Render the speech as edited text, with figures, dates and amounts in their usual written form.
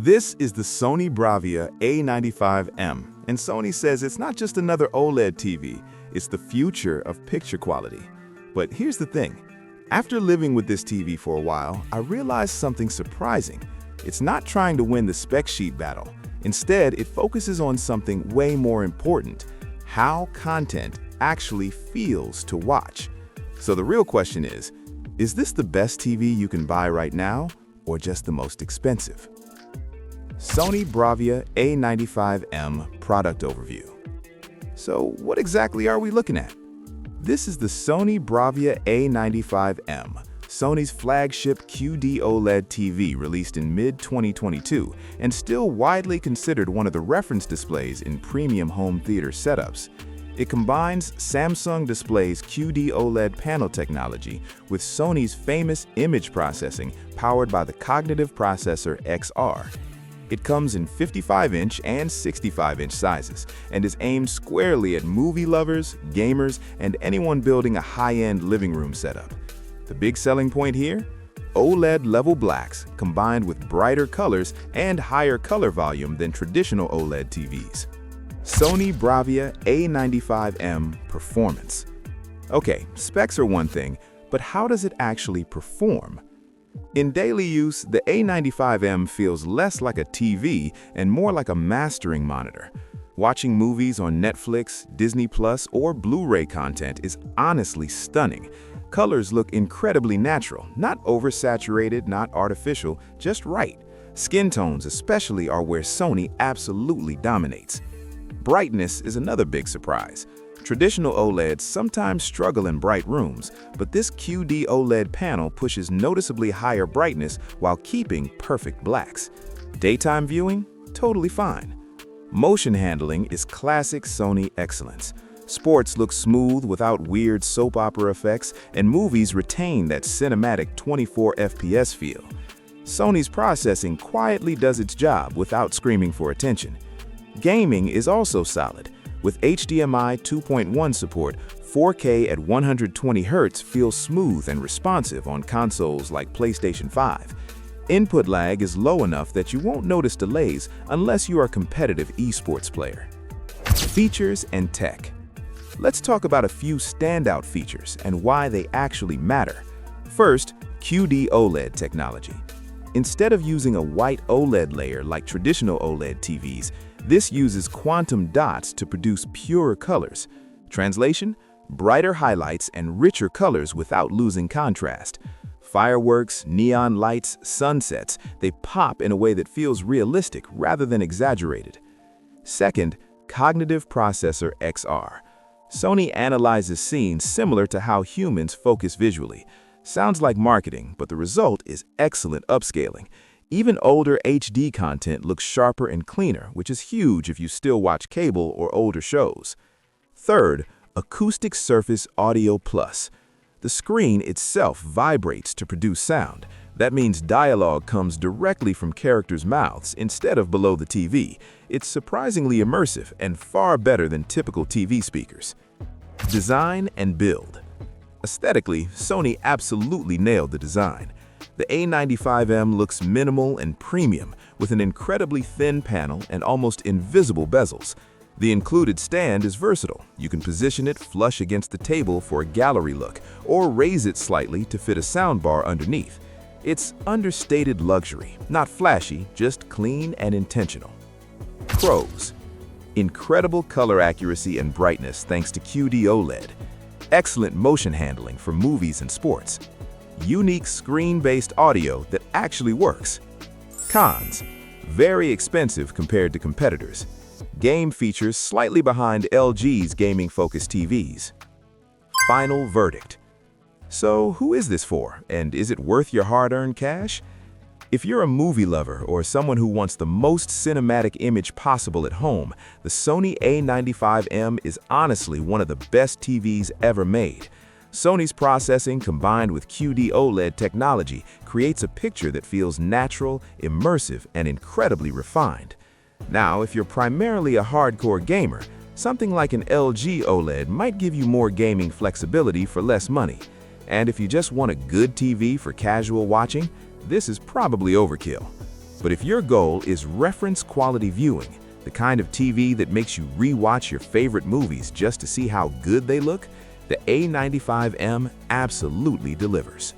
This is the Sony Bravia A95M, and Sony says it's not just another OLED TV, it's the future of picture quality. But here's the thing, after living with this TV for a while, I realized something surprising. It's not trying to win the spec sheet battle. Instead, it focuses on something way more important, how content actually feels to watch. So the real question is this the best TV you can buy right now, or just the most expensive? Sony Bravia A95M product overview. So what exactly are we looking at? This is the Sony Bravia A95M, Sony's flagship QD-OLED TV released in mid-2022 and still widely considered one of the reference displays in premium home theater setups. It combines Samsung Display's QD-OLED panel technology with Sony's famous image processing powered by the cognitive processor XR. It comes in 55-inch and 65-inch sizes and is aimed squarely at movie lovers, gamers, and anyone building a high-end living room setup. The big selling point here? OLED-level blacks combined with brighter colors and higher color volume than traditional OLED TVs. Sony Bravia A95M Performance. Okay, specs are one thing, but how does it actually perform? In daily use, the A95M feels less like a TV and more like a mastering monitor. Watching movies on Netflix, Disney Plus, or Blu-ray content is honestly stunning. Colors look incredibly natural, not oversaturated, not artificial, just right. Skin tones especially are where Sony absolutely dominates. Brightness is another big surprise. Traditional OLEDs sometimes struggle in bright rooms, but this QD-OLED panel pushes noticeably higher brightness while keeping perfect blacks. Daytime viewing? Totally fine. Motion handling is classic Sony excellence. Sports look smooth without weird soap opera effects, and movies retain that cinematic 24 FPS feel. Sony's processing quietly does its job without screaming for attention. Gaming is also solid. With HDMI 2.1 support, 4K at 120 Hz feels smooth and responsive on consoles like PlayStation 5. Input lag is low enough that you won't notice delays unless you are a competitive esports player. Features and tech. Let's talk about a few standout features and why they actually matter. First, QD-OLED technology. Instead of using a white OLED layer like traditional OLED TVs, this uses quantum dots to produce purer colors. Translation? Brighter highlights and richer colors without losing contrast. Fireworks, neon lights, sunsets, they pop in a way that feels realistic rather than exaggerated. Second, cognitive processor XR. Sony analyzes scenes similar to how humans focus visually. Sounds like marketing, but the result is excellent upscaling. Even older HD content looks sharper and cleaner, which is huge if you still watch cable or older shows. Third, Acoustic Surface Audio Plus. The screen itself vibrates to produce sound. That means dialogue comes directly from characters' mouths instead of below the TV. It's surprisingly immersive and far better than typical TV speakers. Design and build. Aesthetically, Sony absolutely nailed the design. The A95M looks minimal and premium, with an incredibly thin panel and almost invisible bezels. The included stand is versatile. You can position it flush against the table for a gallery look, or raise it slightly to fit a soundbar underneath. It's understated luxury, not flashy, just clean and intentional. Pros. Incredible color accuracy and brightness thanks to QD-OLED. Excellent motion handling for movies and sports. Unique screen-based audio that actually works. Cons. Very expensive compared to competitors. Game features slightly behind LG's gaming-focused TVs. Final verdict. So who is this for, and is it worth your hard-earned cash? If you're a movie lover or someone who wants the most cinematic image possible at home, the Sony A95M is honestly one of the best TVs ever made. Sony's processing combined with QD-OLED technology creates a picture that feels natural, immersive, and incredibly refined. Now, if you're primarily a hardcore gamer, something like an LG OLED might give you more gaming flexibility for less money. And if you just want a good TV for casual watching, this is probably overkill. But if your goal is reference quality viewing, the kind of TV that makes you re-watch your favorite movies just to see how good they look, the A95M absolutely delivers.